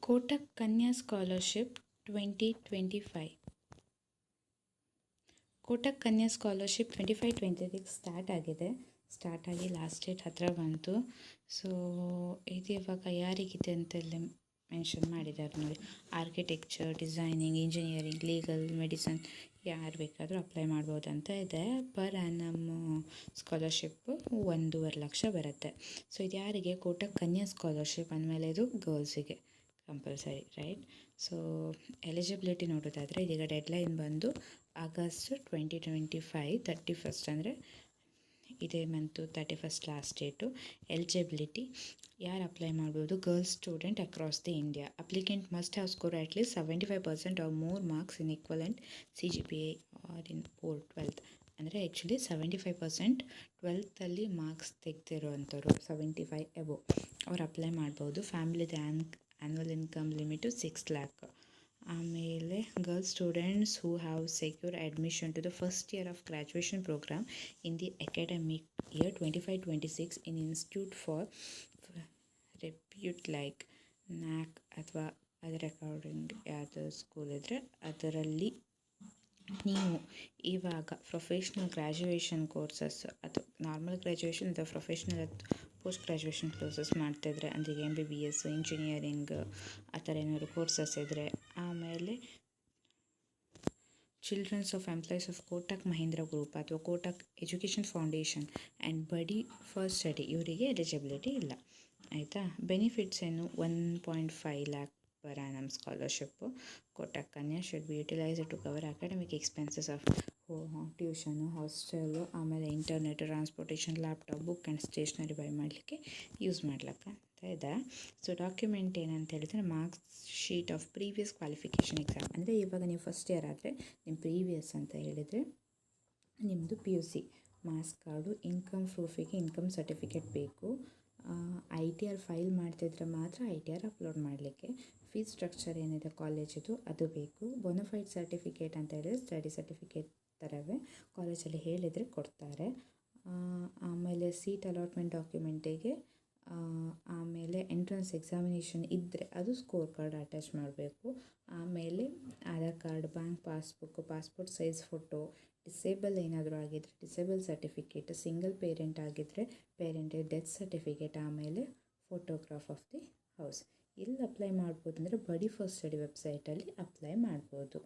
ಕೋಟಕ್ ಕನ್ಯಾ scholarship 2025. Kotak ಕನ್ಯಾ scholarship 25-26 start ಆಗಿ last date ಹತ್ರ ಬಂತು. ಸೊ ಇದು ಇವಾಗ ಯಾರಿಗಿದೆ ಅಂತೆಲ್ಲ ಮೆನ್ಷನ್ ಮಾಡಿದ್ದಾರೆ ನೋಡಿ. Architecture, designing, engineering, legal, medicine ಯಾರು ಬೇಕಾದರೂ ಅಪ್ಲೈ ಮಾಡ್ಬೋದು ಅಂತ ಇದೆ. ಪರ್ ಆ್ಯನಮ್ ಸ್ಕಾಲರ್ಶಿಪ್ಪು 1.5 ಲಕ್ಷ ಬರುತ್ತೆ. ಸೊ ಇದು ಯಾರಿಗೆ? ಕೋಟಕ್ ಕನ್ಯಾ ಸ್ಕಾಲರ್ಶಿಪ್ ಅಂದಮೇಲೆ ಇದು ಗರ್ಲ್ಸಿಗೆ ಕಂಪಲ್ಸರಿ, ರೈಟ್? ಸೊ ಎಲಿಜಿಬಿಲಿಟಿ ನೋಡೋದಾದರೆ ಇದೀಗ ಡೆಡ್ಲೈನ್ ಬಂದು ಆಗಸ್ಟ್ 2025 31st, ಅಂದರೆ ಇದೇ month 31st last date. Eligibility ಯಾರು ಅಪ್ಲೈ ಮಾಡ್ಬೋದು? Girls student across the India. Applicant must have score at least 75% or more marks in equivalent CGPA or in or 12th. ಅಂದರೆ actually 75% 12th marks ತೆಗೆದಿರುವಂಥವ್ರು 75 above ಅವ್ರು apply ಮಾಡ್ಬೋದು. ಫ್ಯಾಮಿಲಿದು annual income limit 6 lakh. ಆಮೇಲೆ girls students who have secure admission to the first year of graduation programme in the academic year 25-26 in institute for repute like NAC ಅಥವಾ ಅದರ according ಯಾವುದು school ಇದ್ದರೆ ಅದರಲ್ಲಿ ನೀವು ಇವಾಗ ಪ್ರೊಫೆಷ್ನಲ್ ಗ್ರ್ಯಾಜುಯೇಷನ್ ಕೋರ್ಸಸ್ ಅಥವಾ normal graduation ಅಥವಾ ಪ್ರೊಫೆಷ್ನಲ್ ಪೋಸ್ಟ್ ಗ್ರ್ಯಾಜುಯೇಷನ್ ಕೋರ್ಸಸ್ ಮಾಡ್ತಾಯಿದ್ರೆ, ಅಂದರೆ MBBS, ಇಂಜಿನಿಯರಿಂಗ್ ಆ ಥರ ಏನಾದ್ರು ಕೋರ್ಸಸ್ ಇದ್ದರೆ, ಆಮೇಲೆ children's of employees of Kotak Mahindra group ಅಥವಾ Kotak education foundation and buddy for study ಇವರಿಗೆ ಎಲಿಜಿಬಿಲಿಟಿ ಇಲ್ಲ, ಆಯಿತಾ? ಬೆನಿಫಿಟ್ಸ್ ಏನು? 1.5 lakh per annum scholarship. Kotak Kanya should be utilised to cover academic expenses of tuition, hostel, ಆಮೇಲೆ internet, transportation, laptop, book and stationery buy ಮಾಡಲಿಕ್ಕೆ use ಮಾಡ್ಲಿಕ್ಕೆ ಅಂತ ಇದೆ. ಸೊ ಡಾಕ್ಯುಮೆಂಟ್ ಏನಂತ ಹೇಳಿದರೆ marks sheet of previous qualification exam. ಅಂದರೆ ಇವಾಗ ನೀವು ಫಸ್ಟ್ ಇಯರ್ ಆದರೆ ನಿಮ್ಮ ಪ್ರೀವಿಯಸ್ ಅಂತ ಹೇಳಿದರೆ ನಿಮ್ಮದು PUC ಮಾರ್ಕ್ಸ್ ಕಾರ್ಡು, ಇನ್ಕಮ್ ಪ್ರೂಫಿಗೆ ಇನ್ಕಮ್ ಸರ್ಟಿಫಿಕೇಟ್ ಬೇಕು. ITR ಫೈಲ್ ಮಾಡ್ತಿದ್ರೆ ಮಾತ್ರ ITR ಅಪ್ಲೋಡ್ ಮಾಡಲಿಕ್ಕೆ. ಫೀಸ್ ಸ್ಟ್ರಕ್ಚರ್ ಏನಿದೆ ಕಾಲೇಜಿದು ಅದು ಬೇಕು. ಬೋನಫೈಡ್ ಸರ್ಟಿಫಿಕೇಟ್ ಅಂತ ಹೇಳಿದರೆ ಸ್ಟಡಿ ಸರ್ಟಿಫಿಕೇಟ್ ಥರವೇ ಕಾಲೇಜಲ್ಲಿ ಹೇಳಿದರೆ ಕೊಡ್ತಾರೆ. ಆಮೇಲೆ ಸೀಟ್ ಅಲಾಟ್ಮೆಂಟ್ ಡಾಕ್ಯುಮೆಂಟಿಗೆ, ಆಮೇಲೆ ಎಂಟ್ರೆನ್ಸ್ ಎಕ್ಸಾಮಿನೇಷನ್ ಇದ್ದರೆ ಅದು ಸ್ಕೋರ್ ಕಾರ್ಡ್ ಅಟ್ಯಾಚ್ ಮಾಡಬೇಕು. ಆಮೇಲೆ Aadhaar card, bank passbook, passport size photo, disable ಏನಾದರೂ ಆಗಿದ್ದರೆ ಡಿಸೇಬಲ್ ಸರ್ಟಿಫಿಕೇಟ್, ಸಿಂಗಲ್ ಪೇರೆಂಟ್ ಆಗಿದ್ದರೆ ಪೇರೆಂಟ್ ಡೆತ್ ಸರ್ಟಿಫಿಕೇಟ್, ಆಮೇಲೆ ಫೋಟೋಗ್ರಾಫ್ ಆಫ್ ದಿ ಹೌಸ್. ಎಲ್ಲಿ ಅಪ್ಲೈ ಮಾಡ್ಬೋದು ಅಂದರೆ ಬಡಿ ಫಾರ್ ಸ್ಟಡಿ ವೆಬ್ಸೈಟಲ್ಲಿ ಅಪ್ಲೈ ಮಾಡ್ಬೋದು.